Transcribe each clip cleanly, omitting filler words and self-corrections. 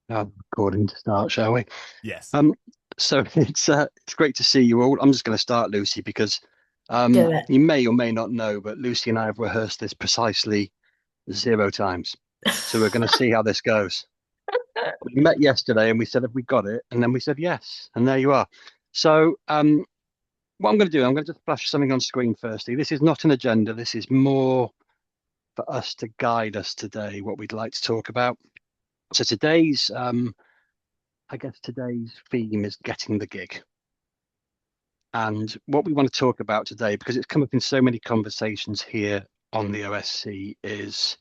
Recording to start, shall we? Yes. Um, so it's great to see you all. I'm just going to start, Lucy, because Do it. you may or may not know, but Lucy and I have rehearsed this precisely 0 times. So we're going to see how this goes. We met yesterday and we said, have we got it? And then we said yes, and there you are. So what I'm going to do, I'm going to just flash something on screen firstly. This is not an agenda. This is more for us to guide us today, what we'd like to talk about. So I guess today's theme is getting the gig. And what we want to talk about today, because it's come up in so many conversations here on the OSC, is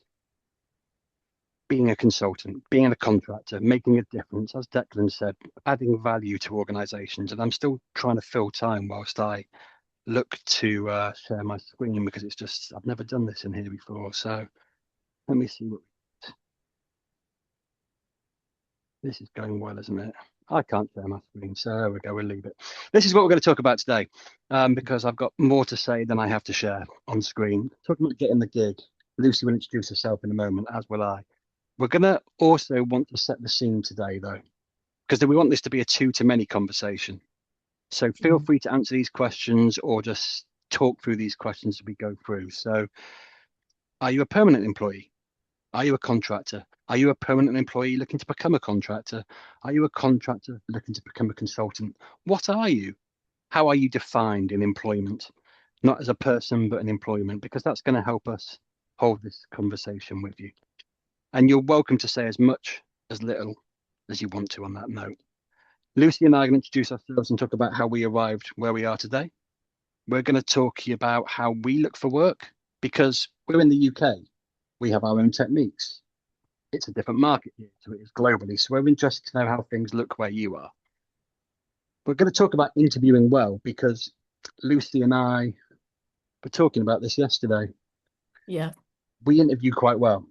being a consultant, being a contractor, making a difference, as Declan said, adding value to organizations. And I'm still trying to fill time whilst I look to share my screen because it's just, I've never done this in here before. So let me see what this is going well, isn't it? I can't share my screen, so there we go. We'll leave it. This is what we're going to talk about today, because I've got more to say than I have to share on screen. Talking about getting the gig. Lucy will introduce herself in a moment, as will I. We're going to also want to set the scene today, though, because we want this to be a two to many conversation. So feel Mm. free to answer these questions or just talk through these questions as we go through. So, are you a permanent employee? Are you a contractor? Are you a permanent employee looking to become a contractor? Are you a contractor looking to become a consultant? What are you? How are you defined in employment? Not as a person, but in employment, because that's going to help us hold this conversation with you. And you're welcome to say as much, as little as you want to on that note. Lucy and I are going to introduce ourselves and talk about how we arrived where we are today. We're going to talk about how we look for work because we're in the UK. We have our own techniques. It's a different market here, so it is globally. So we're interested to know how things look where you are. We're going to talk about interviewing well because Lucy and I were talking about this yesterday. Yeah. We interview quite well,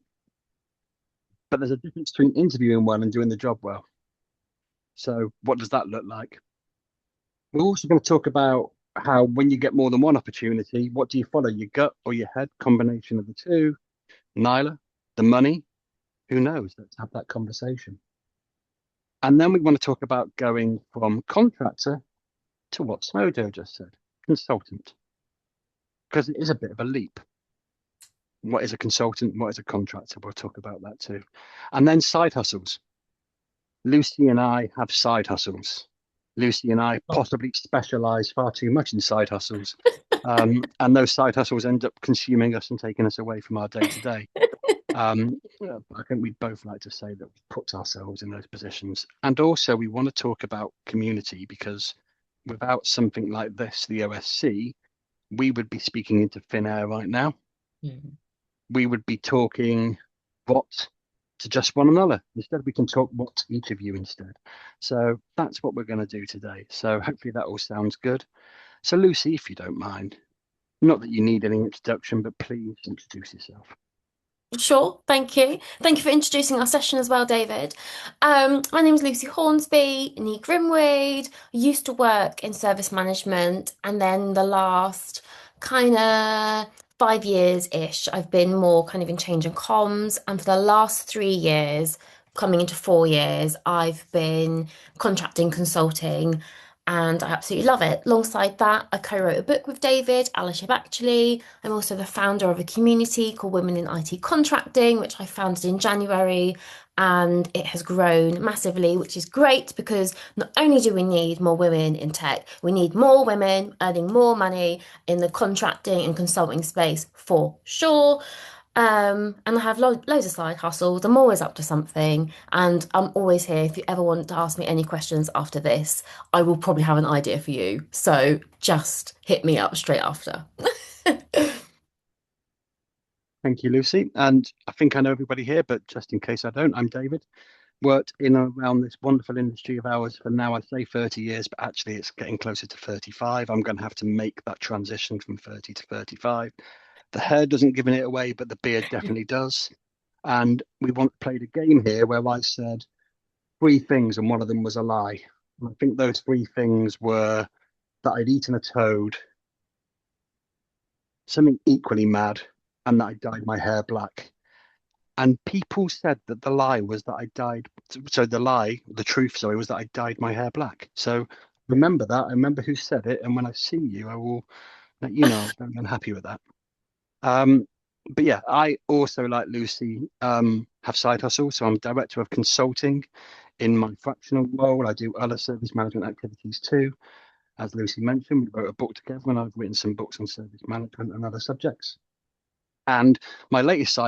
but there's a difference between interviewing well and doing the job well. So what does that look like? We're also going to talk about how when you get more than one opportunity, what do you follow, your gut or your head? Combination of the two. Nyla, the money, who knows? Let's have that conversation. And then we want to talk about going from contractor to what Smodo just said, consultant, because it is a bit of a leap. What is a consultant? What is a contractor? We'll talk about that too. And then side hustles. Lucy and I have side hustles. Lucy and I Oh. possibly specialize far too much in side hustles. And those side hustles end up consuming us and taking us away from our day to day. I think we'd both like to say that we've put ourselves in those positions. And also, we want to talk about community because without something like this, the OSC, we would be speaking into thin air right now. Mm. We would be talking what to just one another. Instead, we can talk what to each of you instead. So that's what we're going to do today. So hopefully that all sounds good. So Lucy, if you don't mind, not that you need any introduction, but please introduce yourself. Sure, thank you. Thank you for introducing our session as well, David. My name is Lucy Hornsby, nee Grimwade. I used to work in service management, and then the last kind of 5 years-ish, I've been more kind of in change and comms. And for the last 3 years, coming into 4 years, I've been contracting, consulting, and I absolutely love it. Alongside that, I co-wrote a book with David, Alishib actually. I'm also the founder of a community called Women in IT Contracting, which I founded in January, and it has grown massively, which is great because not only do we need more women in tech, we need more women earning more money in the contracting and consulting space for sure. And I have loads of side hustles. I'm always up to something, and I'm always here. If you ever want to ask me any questions after this, I will probably have an idea for you. So just hit me up straight after. Thank you, Lucy. And I think I know everybody here, but just in case I don't, I'm David. Worked in and around this wonderful industry of ours for now, I'd say 30 years, but actually it's getting closer to 35. I'm going to have to make that transition from 30 to 35. The hair doesn't give it away, but the beard definitely does. And we once played a game here where I said three things and one of them was a lie. And I think those three things were that I'd eaten a toad, something equally mad, and that I dyed my hair black. And people said that the lie was that I dyed. So the truth, sorry, was that I dyed my hair black. So remember that. I remember who said it. And when I see you, I will let you know I was very unhappy with that. Um, but yeah, I also, like Lucy, have side hustles. So I'm director of consulting in my fractional role. I do other service management activities too. As Lucy mentioned, we wrote a book together, and I've written some books on service management and other subjects. And my latest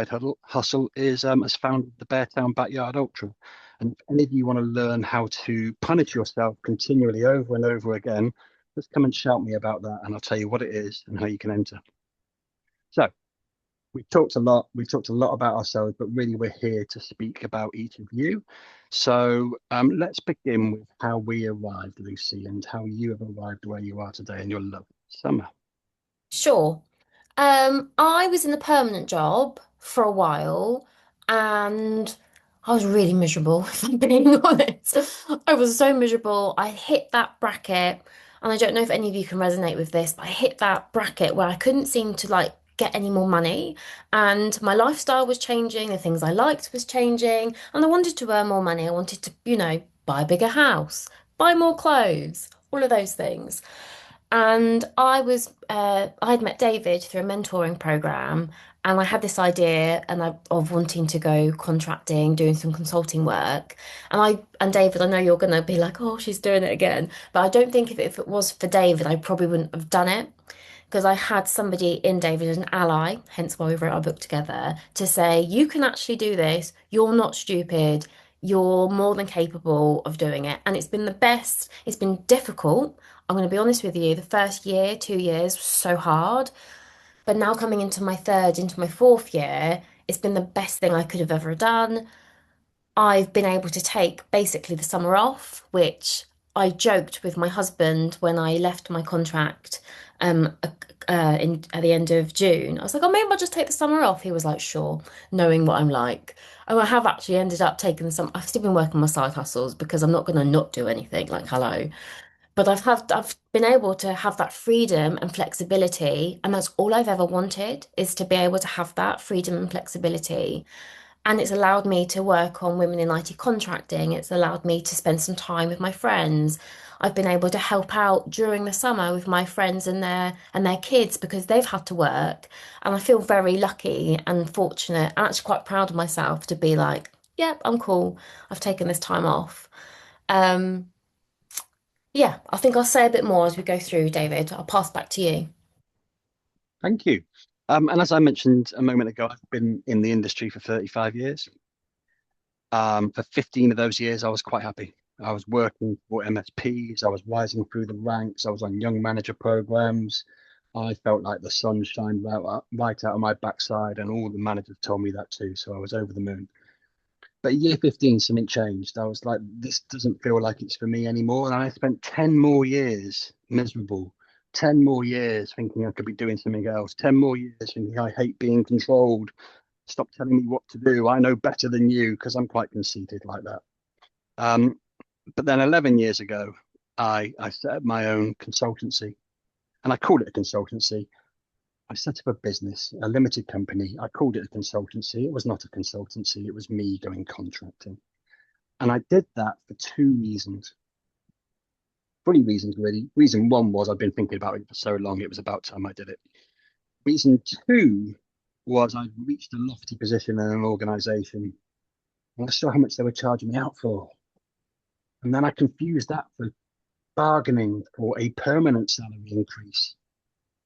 hustle is as founder of the Beartown Backyard Ultra. And if any of you want to learn how to punish yourself continually over and over again, just come and shout me about that, and I'll tell you what it is and how you can enter. So we've talked a lot. We've talked a lot about ourselves, but really we're here to speak about each of you. So let's begin with how we arrived, Lucy, and how you have arrived where you are today in your lovely summer. Sure. I was in a permanent job for a while and I was really miserable, if I'm being honest. I was so miserable. I hit that bracket, and I don't know if any of you can resonate with this, but I hit that bracket where I couldn't seem to like get any more money, and my lifestyle was changing, the things I liked was changing, and I wanted to earn more money. I wanted to, buy a bigger house, buy more clothes, all of those things. And I had met David through a mentoring program, and I had this idea of wanting to go contracting, doing some consulting work. And David, I know you're gonna be like, oh, she's doing it again, but I don't think if it was for David, I probably wouldn't have done it because I had somebody in David as an ally, hence why we wrote our book together, to say, you can actually do this. You're not stupid. You're more than capable of doing it. And it's been the best. It's been difficult. I'm going to be honest with you. The first year, 2 years was so hard. But now coming into my third, into my fourth year, it's been the best thing I could have ever done. I've been able to take basically the summer off, which I joked with my husband when I left my contract at the end of June. I was like, oh, maybe I'll just take the summer off. He was like, sure, knowing what I'm like. And I have actually ended up taking the summer. I've still been working my side hustles because I'm not going to not do anything. Like, hello. But I've been able to have that freedom and flexibility, and that's all I've ever wanted is to be able to have that freedom and flexibility. And it's allowed me to work on women in IT contracting. It's allowed me to spend some time with my friends. I've been able to help out during the summer with my friends and their kids because they've had to work. And I feel very lucky and fortunate and actually quite proud of myself to be like, yep, I'm cool. I've taken this time off. Um, yeah, I think I'll say a bit more as we go through, David. I'll pass back to you. Thank you. And as I mentioned a moment ago, I've been in the industry for 35 years. For 15 of those years, I was quite happy. I was working for MSPs. I was rising through the ranks. I was on young manager programs. I felt like the sun shined right out of my backside, and all the managers told me that too. So I was over the moon. But year 15, something changed. I was like, this doesn't feel like it's for me anymore. And I spent 10 more years miserable, 10 more years thinking I could be doing something else, 10 more years thinking I hate being controlled. Stop telling me what to do. I know better than you because I'm quite conceited like that. Um, but then 11 years ago, I set up my own consultancy, and I called it a consultancy. I set up a business, a limited company. I called it a consultancy. It was not a consultancy. It was me going contracting. And I did that for two reasons, three reasons really. Reason one was I'd been thinking about it for so long, it was about time I did it. Reason two was I'd reached a lofty position in an organization and I saw how much they were charging me out for. And then I confused that for bargaining for a permanent salary increase,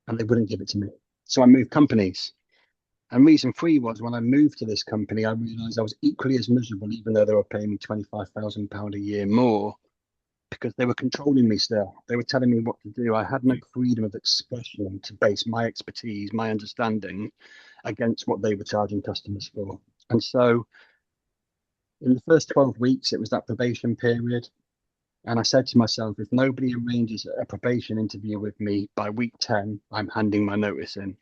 and they wouldn't give it to me. So I moved companies. And reason three was when I moved to this company, I realized I was equally as miserable, even though they were paying me £25,000 a year more, because they were controlling me still. They were telling me what to do. I had no freedom of expression to base my expertise, my understanding against what they were charging customers for. And so in the first 12 weeks, it was that probation period. And I said to myself, if nobody arranges a probation interview with me by week 10, I'm handing my notice in.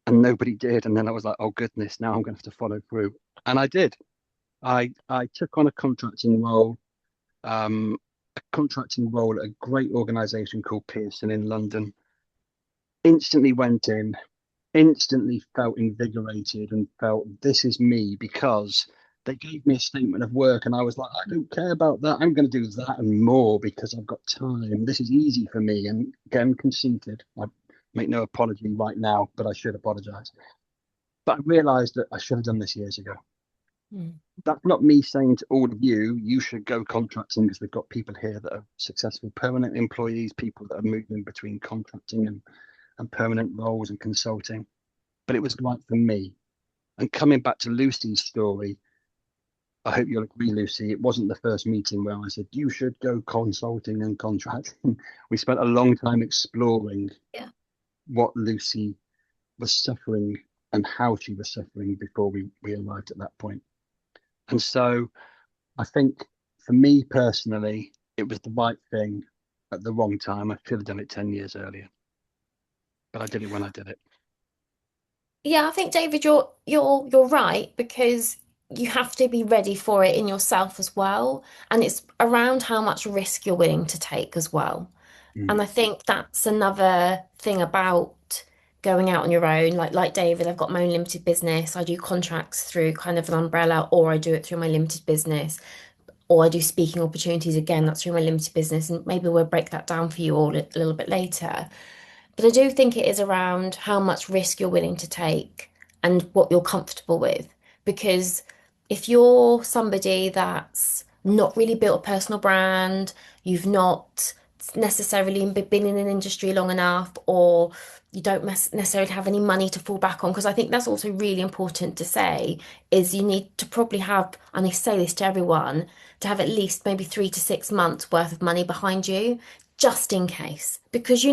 And nobody did. And then I was like, oh goodness, now I'm going to have to follow through. And I did. I took on um, a contracting role at a great organization called Pearson in London. Instantly went in. instantly felt invigorated and felt this is me because they gave me a statement of work and I was like, I don't care about that. I'm going to do that and more because I've got time. This is easy for me. And again, conceited. I make no apology right now, but I should apologize. But I realized that I should have done this years ago. Mm. That's not me saying to all of you, you should go contracting because we've got people here that are successful permanent employees, people that are moving between contracting and permanent roles and consulting. But it was right for me. And coming back to Lucy's story, I hope you'll agree, Lucy, it wasn't the first meeting where I said, you should go consulting and contracting. We spent a long time exploring Yeah. what Lucy was suffering and how she was suffering before we arrived at that point. And so I think for me personally, it was the right thing at the wrong time. I should have done it 10 years earlier, but I did it when I did it. Yeah, I think David, you're right because you have to be ready for it in yourself as well. And it's around how much risk you're willing to take as well. Mm. And I think that's another thing about going out on your own. Like David, I've got my own limited business. I do contracts through kind of an umbrella, or I do it through my limited business, or I do speaking opportunities again, that's through my limited business. And maybe we'll break that down for you all a little bit later. But I do think it is around how much risk you're willing to take and what you're comfortable with. Because if you're somebody that's not really built a personal brand, you've not necessarily been in an industry long enough, or you don't necessarily have any money to fall back on, because I think that's also really important to say, is you need to probably have, and I say this to everyone, to have at least maybe 3 to 6 months worth of money behind you just in case. Because,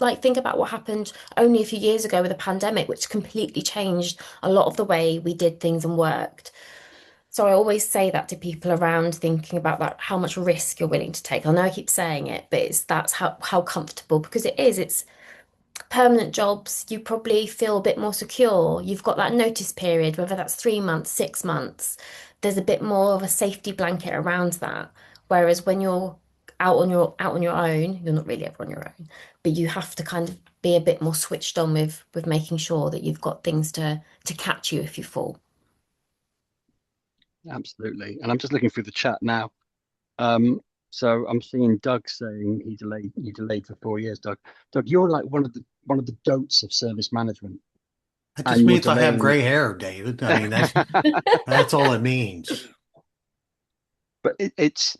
like think about what happened only a few years ago with the pandemic, which completely changed a lot of the way we did things and worked. So I always say that to people around thinking about that, how much risk you're willing to take. I know I keep saying it, but that's how comfortable, because it's permanent jobs, you probably feel a bit more secure. You've got that notice period, whether that's 3 months, 6 months. There's a bit more of a safety blanket around that. Whereas when you're out on your own, you're not really ever on your own, but you have to kind of be a bit more switched on with making sure that you've got things to catch you if you fall. Absolutely. And I'm just looking through the chat now. Um, so I'm seeing Doug saying you delayed for 4 years, Doug. Doug, you're like one of the goats of service management, That just and you're means I have delaying. gray hair, David. I mean, that's all it means. But it's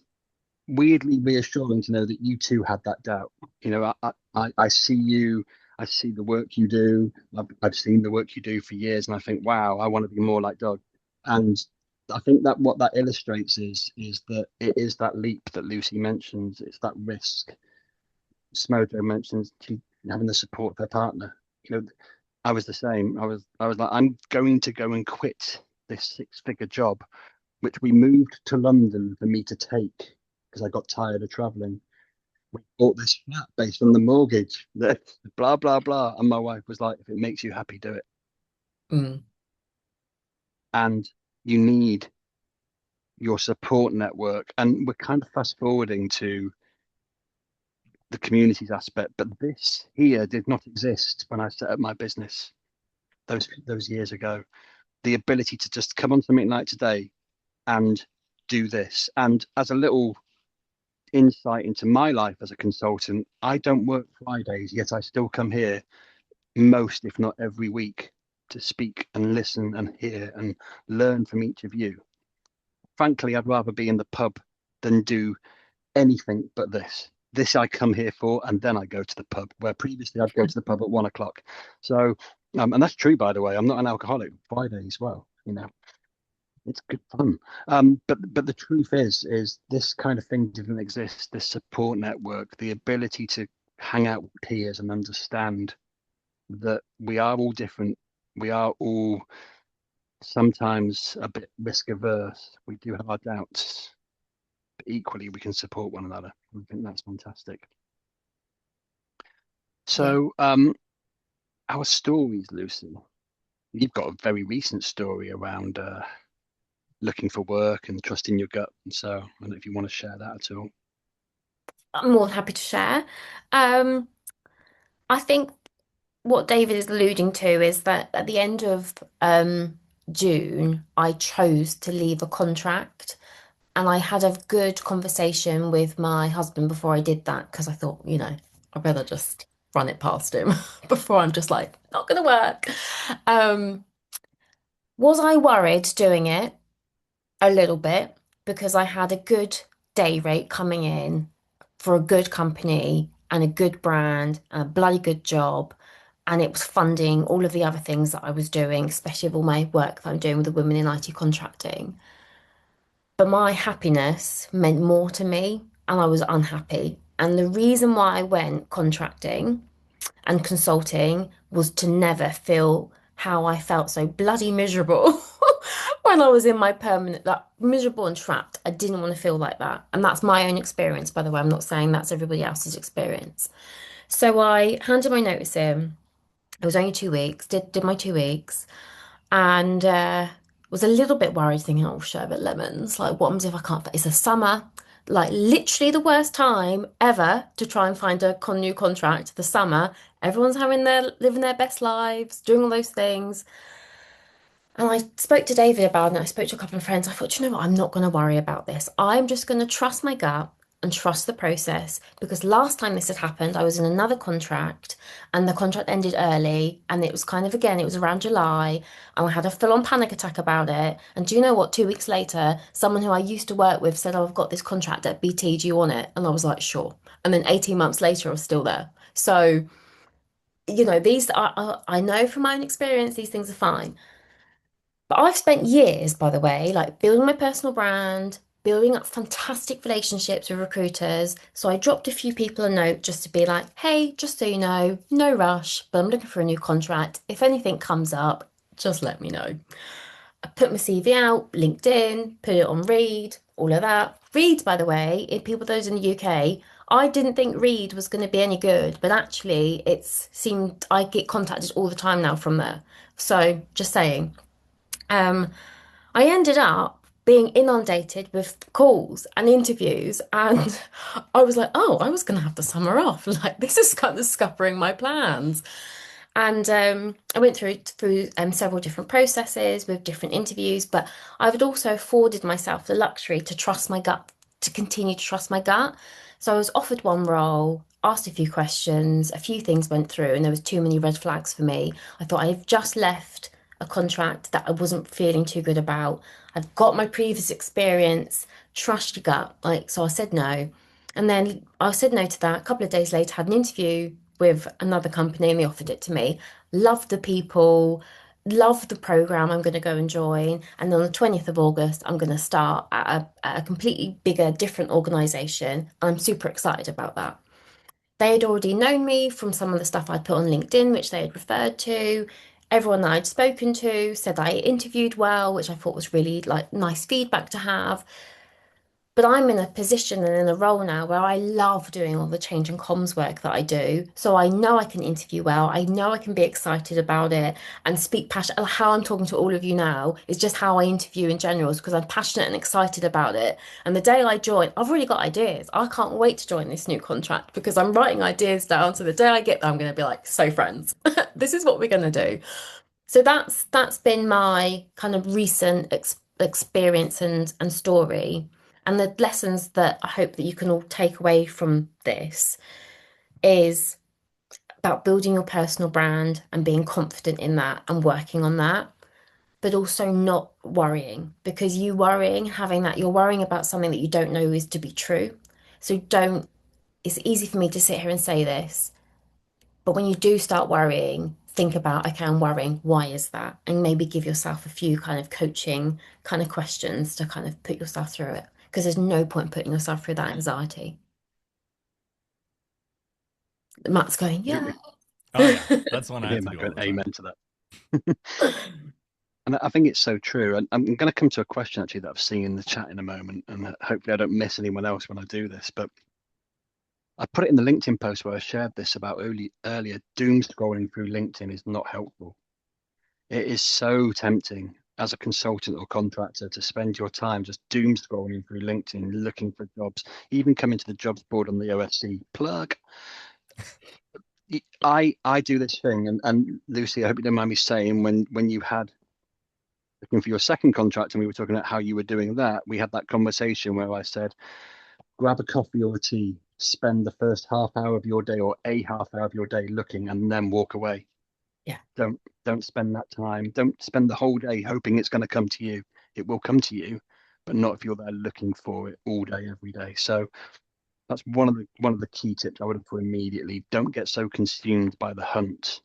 weirdly reassuring to know that you too had that doubt. I see you, I see the work you do. I've seen the work you do for years, and I think, wow, I want to be more like Doug. And I think that what that illustrates is that it is that leap that Lucy mentions. It's that risk. Smojo mentions having the support of her partner. I was the same. I was like, I'm going to go and quit this six-figure job, which we moved to London for me to take because I got tired of traveling. We bought this flat based on the mortgage. That blah blah blah. And my wife was like, if it makes you happy, do it. Mm. And you need your support network. And we're kind of fast forwarding to the communities aspect, but this here did not exist when I set up my business those years ago. The ability to just come on something like today and do this. And as a little insight into my life as a consultant, I don't work Fridays, yet I still come here most, if not every week, to speak and listen and hear and learn from each of you. Frankly, I'd rather be in the pub than do anything but this. This I come here for, and then I go to the pub, where previously I'd go to the pub at 1 o'clock. So, and that's true, by the way. I'm not an alcoholic. Friday as well, it's good fun. But the truth is this kind of thing didn't exist. This support network, the ability to hang out with peers and understand that we are all different. We are all sometimes a bit risk averse. We do have our doubts, but equally we can support one another. I think that's fantastic. Yeah. So, our stories, Lucy. You've got a very recent story around looking for work and trusting your gut. And so, I don't know if you want to share that at all. I'm more than happy to share. Um, I think. what David is alluding to is that at the end of June, I chose to leave a contract. And I had a good conversation with my husband before I did that because I thought, I'd rather just run it past him before I'm just like, not gonna work. Um, was I worried doing it? A little bit because I had a good day rate coming in for a good company and a good brand and a bloody good job. And it was funding all of the other things that I was doing, especially with all my work that I'm doing with the women in IT contracting. But my happiness meant more to me, and I was unhappy. And the reason why I went contracting and consulting was to never feel how I felt so bloody miserable when I was in my permanent, like miserable and trapped. I didn't want to feel like that. And that's my own experience, by the way. I'm not saying that's everybody else's experience. So I handed my notice in. It was only 2 weeks, did my 2 weeks, and was a little bit worried, thinking, oh, sherbet lemons. Like, what happens if I can't? It's a summer, like literally the worst time ever to try and find a new contract. The summer, everyone's living their best lives, doing all those things. And I spoke to David about it. I spoke to a couple of friends. I thought, you know what? I'm not going to worry about this. I'm just going to trust my gut and trust the process because last time this had happened, I was in another contract and the contract ended early. And it was kind of, again, it was around July. And I had a full on panic attack about it. And do you know what? 2 weeks later, someone who I used to work with said, oh, I've got this contract at BT. Do you want it? And I was like, sure. And then 18 months later, I was still there. So, these are, I know from my own experience, these things are fine. But I've spent years, by the way, like building my personal brand, building up fantastic relationships with recruiters. So I dropped a few people a note just to be like, hey, just so you know, no rush, but I'm looking for a new contract. If anything comes up, just let me know. I put my CV out, LinkedIn, put it on Reed, all of that. Reed, by the way, in people those in the UK, I didn't think Reed was going to be any good, but actually it's seemed I get contacted all the time now from there. So just saying. Um, I ended up being inundated with calls and interviews, and I was like, oh, I was going to have the summer off. Like, this is kind of scuppering my plans. And I went through several different processes with different interviews, but I would also afforded myself the luxury to trust my gut, to continue to trust my gut. So I was offered one role, asked a few questions, a few things went through, and there was too many red flags for me. I thought I've just left a contract that I wasn't feeling too good about. I've got my previous experience, trust your gut. Like, so I said no. And then I said no to that. A couple of days later, had an interview with another company and they offered it to me. Loved the people, loved the program I'm going to go and join. And on the 20th of August, I'm going to start at a completely bigger, different organization. I'm super excited about that. They had already known me from some of the stuff I'd put on LinkedIn, which they had referred to. Everyone that I'd spoken to said I interviewed well, which I thought was really like nice feedback to have. But I'm in a position and in a role now where I love doing all the change and comms work that I do. So I know I can interview well. I know I can be excited about it and speak passionate. How I'm talking to all of you now is just how I interview in general, is because I'm passionate and excited about it. And the day I join, I've already got ideas. I can't wait to join this new contract because I'm writing ideas down. So the day I get there, I'm going to be like, so friends, this is what we're going to do. So that's been my kind of recent experience and story. And the lessons that I hope that you can all take away from this is about building your personal brand and being confident in that and working on that, but also not worrying because you worrying, having that, you're worrying about something that you don't know is to be true. So don't, it's easy for me to sit here and say this, but when you do start worrying, think about, okay, I'm worrying. Why is that? And maybe give yourself a few kind of coaching kind of questions to kind of put yourself through it. Because there's no point putting yourself through that anxiety. Matt's going, yeah. Oh yeah, that's one I Yeah, have to Matt, do all the amen time. to that. And I think it's so true. And I'm going to come to a question actually that I've seen in the chat in a moment, and hopefully I don't miss anyone else when I do this. But I put it in the LinkedIn post where I shared this about earlier. Doom scrolling through LinkedIn is not helpful. It is so tempting as a consultant or contractor to spend your time just doom scrolling through LinkedIn, looking for jobs, even coming to the jobs board on the OSC plug. I do this thing, and Lucy, I hope you don't mind me saying, when you had looking for your second contract and we were talking about how you were doing that, we had that conversation where I said, grab a coffee or a tea, spend the first half hour of your day or a half hour of your day looking, and then walk away. Yeah. Don't spend that time. Don't spend the whole day hoping it's going to come to you. It will come to you, but not if you're there looking for it all day, every day. So that's one of the key tips I would have put immediately. Don't get so consumed by the hunt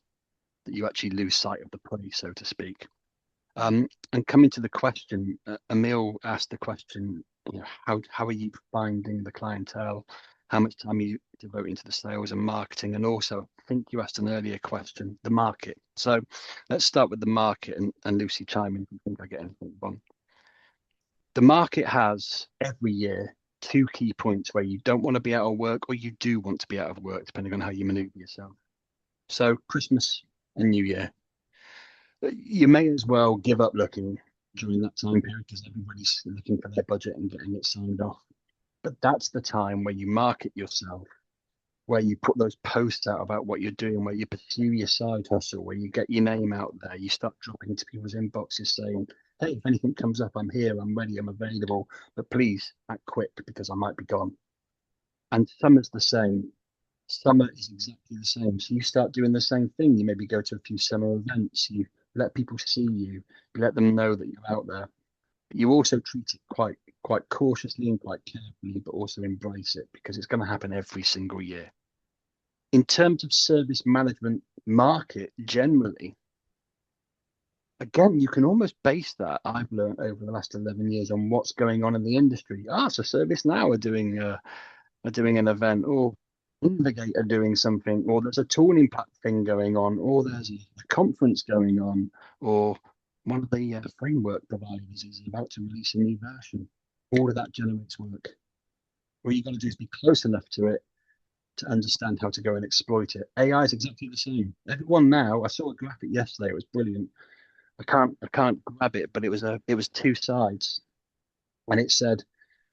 that you actually lose sight of the prey, so to speak. And coming to the question, Emil asked the question, how are you finding the clientele? How much time are you devoting to the sales and marketing? And also, I think you asked an earlier question, the market. So let's start with the market, and Lucy, chime in if you think I get anything wrong. The market has every year two key points where you don't want to be out of work or you do want to be out of work, depending on how you maneuver yourself. So Christmas and New Year. You may as well give up looking during that time period because everybody's looking for their budget and getting it signed off. But that's the time where you market yourself, where you put those posts out about what you're doing, where you pursue your side hustle, where you get your name out there, you start dropping into people's inboxes saying, hey, if anything comes up, I'm here, I'm ready, I'm available, but please act quick because I might be gone. And summer's the same. Summer is exactly the same. So you start doing the same thing. You maybe go to a few summer events, you let people see you, you let them know that you're out there. But you also treat it quite cautiously and quite carefully, but also embrace it because it's going to happen every single year. In terms of service management market generally, again, you can almost base that, I've learned over the last 11 years, on what's going on in the industry. So ServiceNow are doing an event, or Invigate are doing something, or there's a tool impact thing going on, or there's a conference going on, or one of the framework providers is about to release a new version. All of that generates work. What you got to do is be close enough to it to understand how to go and exploit it. AI is exactly the same. Everyone now, I saw a graphic yesterday, it was brilliant. I can't grab it, but it was two sides, and it said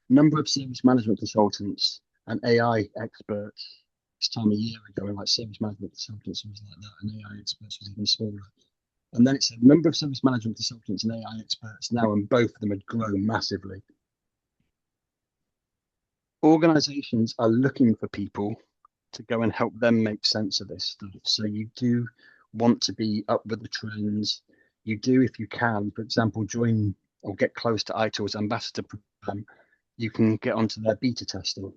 number of service management consultants and AI experts this time a year ago, and like service management consultants was like that, and AI experts was even smaller. And then it said number of service management consultants and AI experts now, and both of them had grown massively. Organizations are looking for people to go and help them make sense of this stuff. So you do want to be up with the trends. You do, if you can, for example, join or get close to ITIL's ambassador program. You can get onto their beta testing.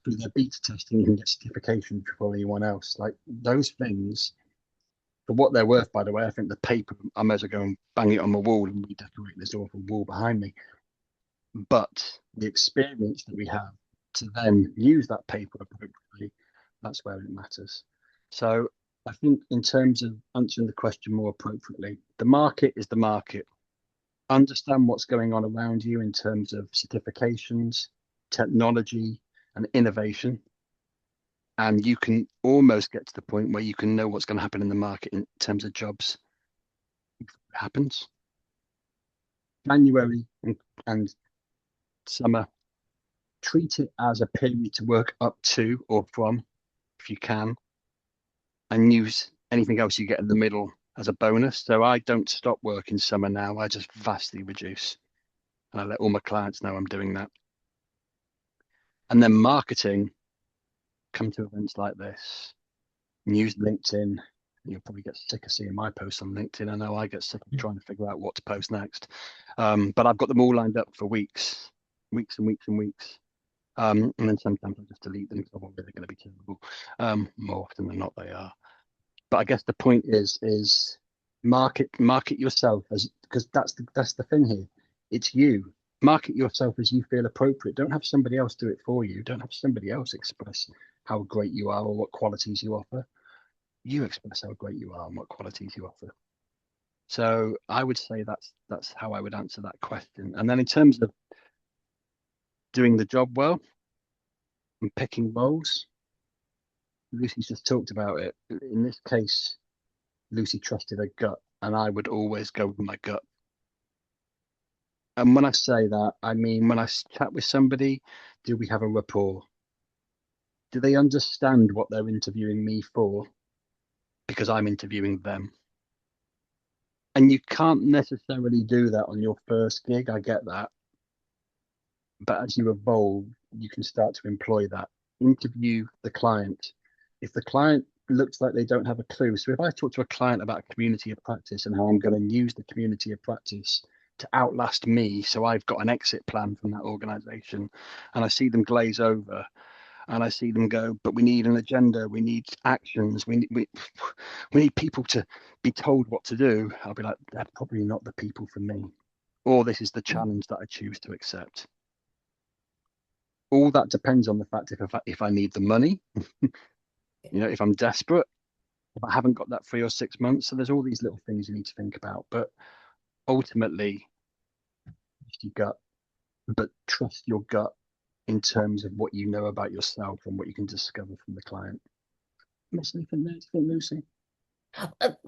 Through their beta testing, you can get certification before anyone else. Like those things, for what they're worth, by the way, I think the paper, I might as well go and bang it on my wall and redecorate this awful wall behind me. But the experience that we have to then use that paper appropriately, that's where it matters. So I think in terms of answering the question more appropriately, the market is the market. Understand what's going on around you in terms of certifications, technology, and innovation. And you can almost get to the point where you can know what's going to happen in the market in terms of jobs. It happens. January and summer, treat it as a period to work up to or from, if you can, and use anything else you get in the middle as a bonus. So I don't stop work in summer now. I just vastly reduce. And I let all my clients know I'm doing that. And then marketing, come to events like this, use LinkedIn. You'll probably get sick of seeing my posts on LinkedIn. I know I get sick of trying to figure out what to post next. But I've got them all lined up for weeks and weeks and weeks. And then sometimes I just delete them because I'm really going to be terrible. More often than not, they are. But I guess the point is market yourself, as because that's the thing here. It's you. Market yourself as you feel appropriate. Don't have somebody else do it for you. Don't have somebody else express how great you are or what qualities you offer. You express how great you are and what qualities you offer. So I would say that's how I would answer that question. And then in terms of doing the job well and picking roles, Lucy's just talked about it. In this case, Lucy trusted her gut, and I would always go with my gut. And when I say that, I mean when I chat with somebody, do we have a rapport? Do they understand what they're interviewing me for? because I'm interviewing them. And you can't necessarily do that on your first gig. I get that. But as you evolve, you can start to employ that. Interview the client. If the client looks like they don't have a clue, so if I talk to a client about a community of practice and how I'm going to use the community of practice to outlast me, so I've got an exit plan from that organization, and I see them glaze over, and I see them go, but we need an agenda, we need actions, we need people to be told what to do. I'll be like, they're probably not the people for me, or this is the challenge that I choose to accept. All that depends on the fact if I need the money, if I'm desperate, if I haven't got that 3 or 6 months. So there's all these little things you need to think about. But ultimately, trust your gut, but trust your gut in terms of what you know about yourself and what you can discover from the client. Miss anything there, Lucy?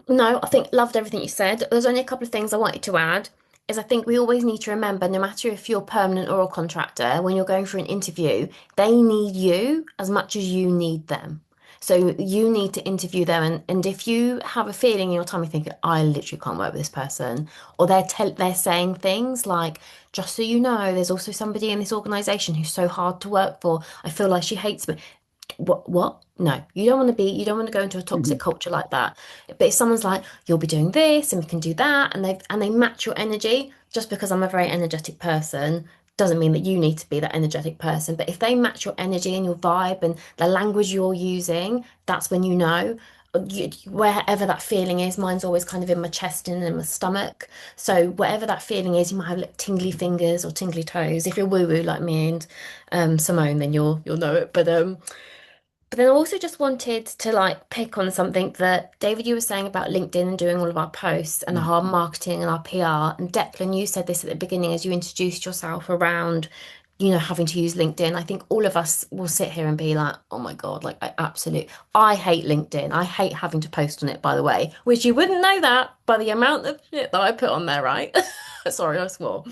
No, I think loved everything you said. There's only a couple of things I wanted to add. Is I think we always need to remember, no matter if you're permanent or a contractor, when you're going for an interview, they need you as much as you need them. So you need to interview them, and if you have a feeling in your tummy thinking, I literally can't work with this person, or they're saying things like, just so you know, there's also somebody in this organization who's so hard to work for. I feel like she hates me. What? No, you don't want to go into a toxic culture like that. But if someone's like, you'll be doing this and we can do that, and they match your energy, just because I'm a very energetic person doesn't mean that you need to be that energetic person. But if they match your energy and your vibe and the language you're using, that's when you know. Wherever that feeling is, mine's always kind of in my chest and in my stomach. So whatever that feeling is, you might have like tingly fingers or tingly toes. If you're woo-woo like me and Simone, then you'll know it. But then I also just wanted to like pick on something that David, you were saying about LinkedIn and doing all of our posts and our marketing and our PR. And Declan, you said this at the beginning as you introduced yourself around, having to use LinkedIn. I think all of us will sit here and be like, oh my God, like I hate LinkedIn. I hate having to post on it, by the way, which you wouldn't know that by the amount of shit that I put on there, right? Sorry, I swore.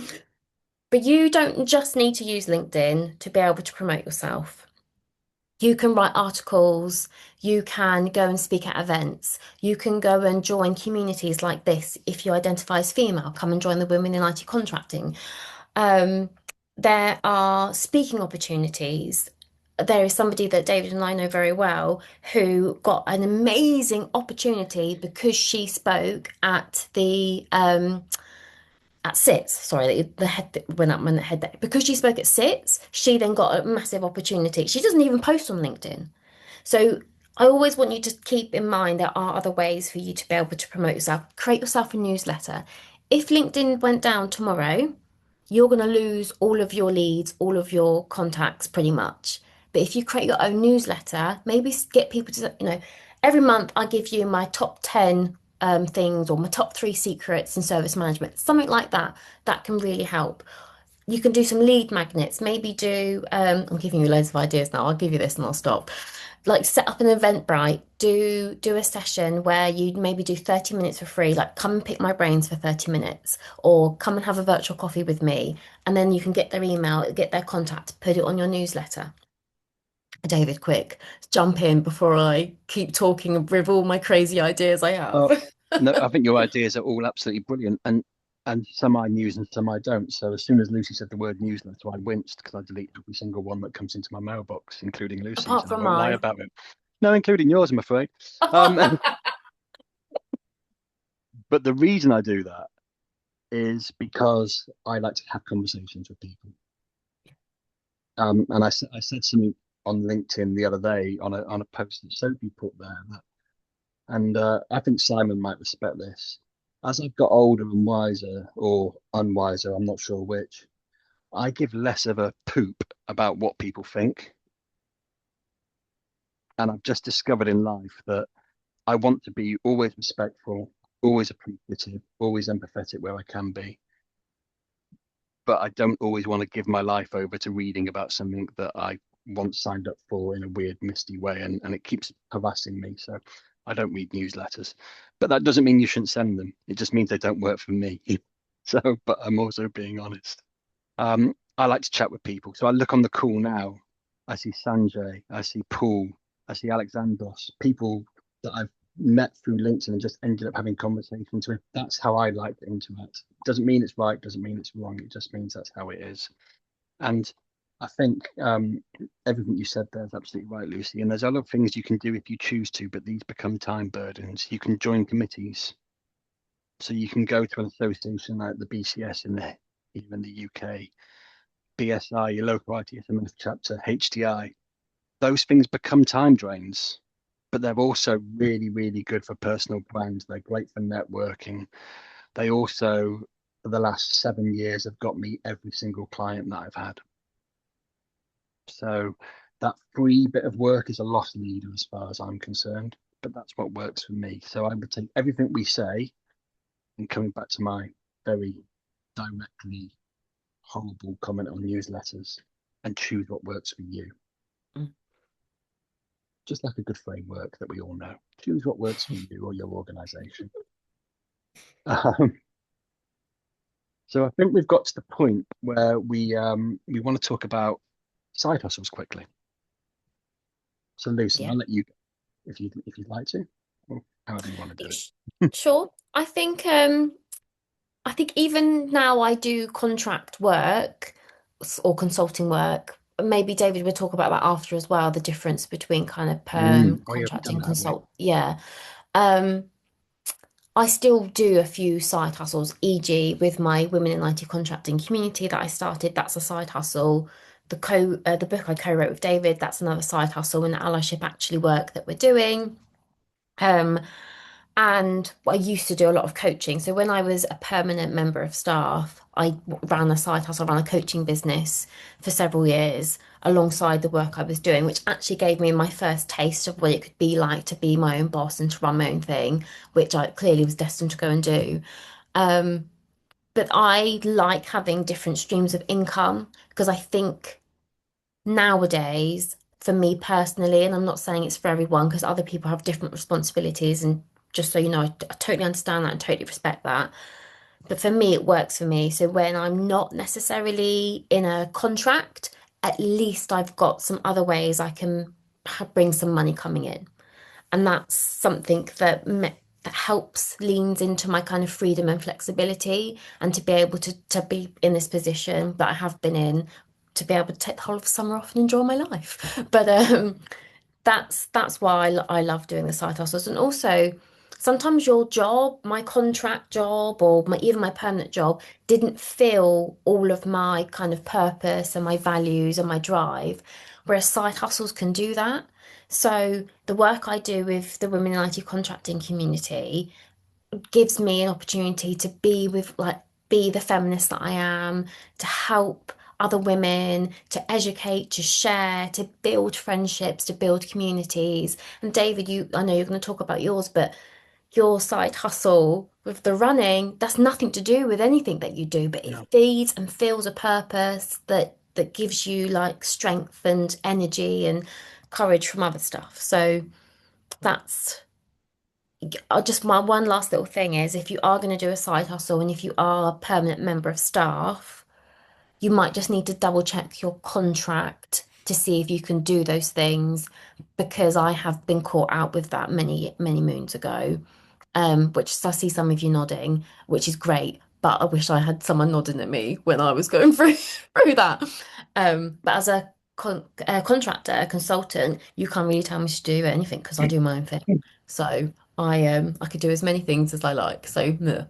But you don't just need to use LinkedIn to be able to promote yourself. You can write articles, you can go and speak at events, you can go and join communities like this. If you identify as female, come and join the Women in IT Contracting. Um, there are speaking opportunities. There is somebody that David and I know very well who got an amazing opportunity because she spoke at SITS, sorry, the head that went up when the head that because she spoke at SITS, she then got a massive opportunity. She doesn't even post on LinkedIn. So I always want you to keep in mind there are other ways for you to be able to promote yourself. Create yourself a newsletter. If LinkedIn went down tomorrow, you're going to lose all of your leads, all of your contacts pretty much. But if you create your own newsletter, maybe get people to, every month I give you my top 10 things or my top 3 secrets in service management, something like that, that can really help. You can do some lead magnets, maybe I'm giving you loads of ideas now. I'll give you this and I'll stop. Like set up an Eventbrite, do a session where you maybe do 30 minutes for free, like come and pick my brains for 30 minutes, or come and have a virtual coffee with me, and then you can get their email, get their contact, put it on your newsletter. David, quick, jump in before I keep talking with all my crazy ideas I have. No, I think your ideas are all absolutely brilliant, and some I use and some I don't. So as soon as Lucy said the word newsletter, I winced because I delete every single one that comes into my mailbox, including Lucy's, Apart and I from won't lie mine. about it. No, including yours, I'm afraid. But the reason I do that is because I like to have conversations with people. And I said something on LinkedIn the other day on a post that Sophie put there, and I think Simon might respect this. As I've got older and wiser, or unwiser, I'm not sure which, I give less of a poop about what people think. And I've just discovered in life that I want to be always respectful, always appreciative, always empathetic where I can be. But I don't always want to give my life over to reading about something that I once signed up for in a weird, misty way, and it keeps harassing me. So I don't read newsletters. But that doesn't mean you shouldn't send them. It just means they don't work for me. So, but I'm also being honest. I like to chat with people. So I look on the call now. I see Sanjay, I see Paul, I see Alexandros, people that I've met through LinkedIn and just ended up having conversations with. That's how I like to interact. Doesn't mean it's right, doesn't mean it's wrong. It just means that's how it is. And I think everything you said there is absolutely right, Lucy. And there's other things you can do if you choose to, but these become time burdens. You can join committees. So you can go to an association like the BCS even in the UK, BSI, your local ITSMF chapter, HDI. Those things become time drains, but they're also really, really good for personal brands. They're great for networking. They also, for the last 7 years, have got me every single client that I've had. So that free bit of work is a lost leader as far as I'm concerned, but that's what works for me. So I would take everything we say, and coming back to my very directly horrible comment on newsletters, and choose what works for you. Just like a good framework that we all know. Choose what works for you or your organization. So I think we've got to the point where we want to talk about side hustles quickly. So Lucy, Yeah. I'll let you go if you'd like to, or however you want to do it. Sure. I think even now I do contract work or consulting work. Maybe David will talk about that after as well, the difference between kind of perm, Oh, yeah, we've done contracting, that, haven't we? consult. Yeah. Um, I still do a few side hustles, e.g., with my Women in IT contracting community that I started. That's a side hustle. The book I co-wrote with David, that's another side hustle, and the allyship actually work that we're doing. Um, and I used to do a lot of coaching. So when I was a permanent member of staff, I ran a side hustle, ran a coaching business for several years alongside the work I was doing, which actually gave me my first taste of what it could be like to be my own boss and to run my own thing, which I clearly was destined to go and do. Um, but I like having different streams of income because I think nowadays, for me personally, and I'm not saying it's for everyone because other people have different responsibilities, and just so you know, I totally understand that and totally respect that. But for me, it works for me. So when I'm not necessarily in a contract, at least I've got some other ways I can bring some money coming in. And that's something that helps, leans into my kind of freedom and flexibility, and to be able to be in this position that I have been in, to be able to take the whole of summer off and enjoy my life. But that's why I love doing the side hustles. And also sometimes your job, my contract job or even my permanent job didn't fill all of my kind of purpose and my values and my drive, whereas side hustles can do that. So the work I do with the women in IT contracting community gives me an opportunity to be the feminist that I am, to help other women, to educate, to share, to build friendships, to build communities. And David, I know you're going to talk about yours, but your side hustle with the running, that's nothing to do with anything that you do, but it No. feeds and fills a purpose that gives you like strength and energy and courage from other stuff. So that's just my one last little thing is, if you are going to do a side hustle and if you are a permanent member of staff, you might just need to double check your contract to see if you can do those things, because I have been caught out with that many, many moons ago. Which I see some of you nodding, which is great, but I wish I had someone nodding at me when I was going through through that. But as a contractor, a consultant, you can't really tell me to do anything because I do my own thing. So I could do as many things as I like. So meh.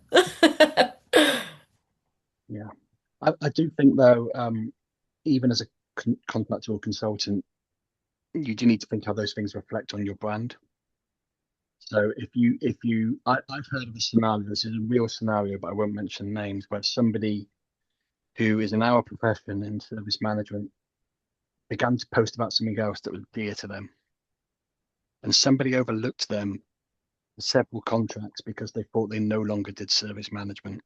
Yeah. I do think though, even as a contractor or consultant, you do need to think how those things reflect on your brand. So I've heard of a scenario, this is a real scenario, but I won't mention names, where somebody who is in our profession in service management began to post about something else that was dear to them. And somebody overlooked them for several contracts because they thought they no longer did service management.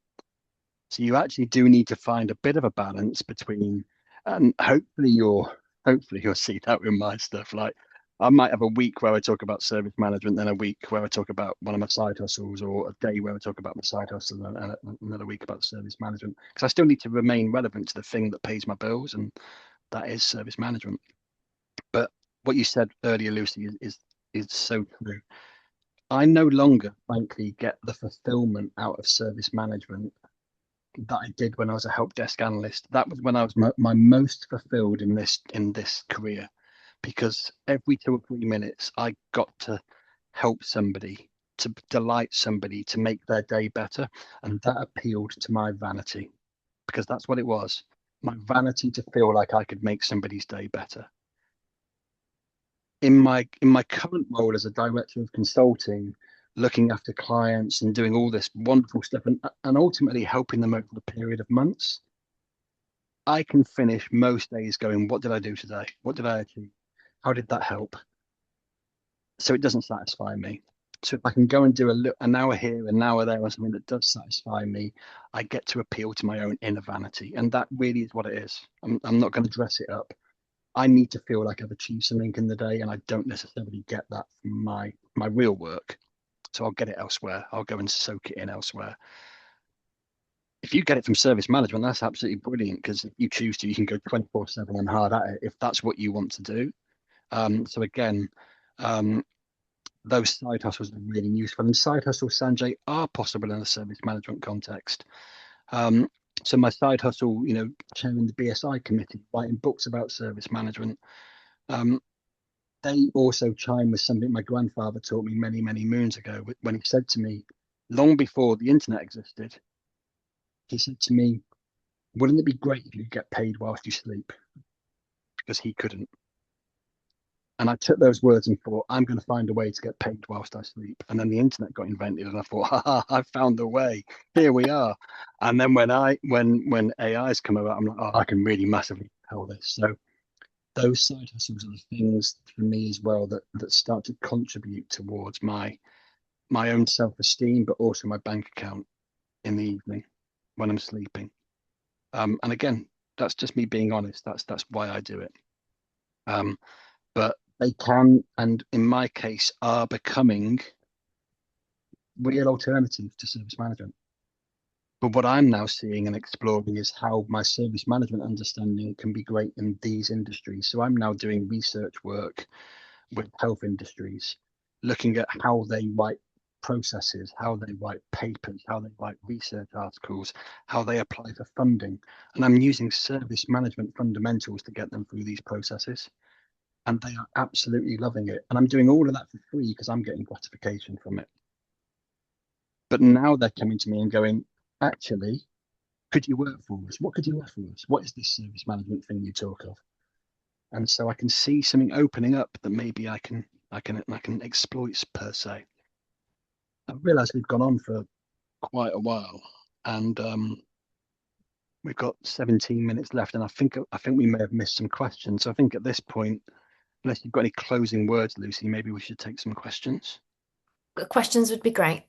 So you actually do need to find a bit of a balance between, and hopefully you'll see that with my stuff. Like I might have a week where I talk about service management, then a week where I talk about one of my side hustles, or a day where I talk about my side hustle, and another week about service management. Because I still need to remain relevant to the thing that pays my bills, and that is service management. But what you said earlier, Lucy, is so true. I no longer, frankly, get the fulfillment out of service management that I did when I was a help desk analyst. That was when I was my most fulfilled in this career, because every 2 or 3 minutes I got to help somebody, to delight somebody, to make their day better, and that appealed to my vanity, because that's what it was. My vanity to feel like I could make somebody's day better. In my current role as a director of consulting, looking after clients and doing all this wonderful stuff, and ultimately helping them over the period of months, I can finish most days going, what did I do today? What did I achieve? How did that help? So it doesn't satisfy me. So if I can go and do an hour here, an hour there, or something that does satisfy me, I get to appeal to my own inner vanity. And that really is what it is. I'm not going to dress it up. I need to feel like I've achieved something in the day, and I don't necessarily get that from my real work. So I'll get it elsewhere. I'll go and soak it in elsewhere. If you get it from service management, that's absolutely brilliant, because if you choose to, you can go 24/7 and hard at it if that's what you want to do. So again, those side hustles are really useful, and side hustles, Sanjay, are possible in a service management context. So my side hustle, chairing the BSI committee, writing books about service management, they also chime with something my grandfather taught me many, many moons ago, when he said to me, long before the internet existed, he said to me, wouldn't it be great if you could get paid whilst you sleep? Because he couldn't. And I took those words and thought, I'm going to find a way to get paid whilst I sleep. And then the internet got invented, and I thought, I found a way. Here we are. And then when AI's come about, I'm like, I can really massively tell this. So those side hustles are the things for me as well that start to contribute towards my own self-esteem, but also my bank account in the evening when I'm sleeping. And again, that's just me being honest. That's why I do it. But they can, and in my case, are becoming real alternatives to service management. But what I'm now seeing and exploring is how my service management understanding can be great in these industries. So I'm now doing research work with health industries, looking at how they write processes, how they write papers, how they write research articles, how they apply for funding. And I'm using service management fundamentals to get them through these processes. And they are absolutely loving it. And I'm doing all of that for free because I'm getting gratification from it. But now they're coming to me and going, actually, could you work for us? What could you offer us? What is this service management thing you talk of? And so I can see something opening up that maybe I can exploit, per se. I realise we've gone on for quite a while, and we've got 17 minutes left, and I think we may have missed some questions. So I think at this point, unless you've got any closing words, Lucy, maybe we should take some questions. Questions would be great.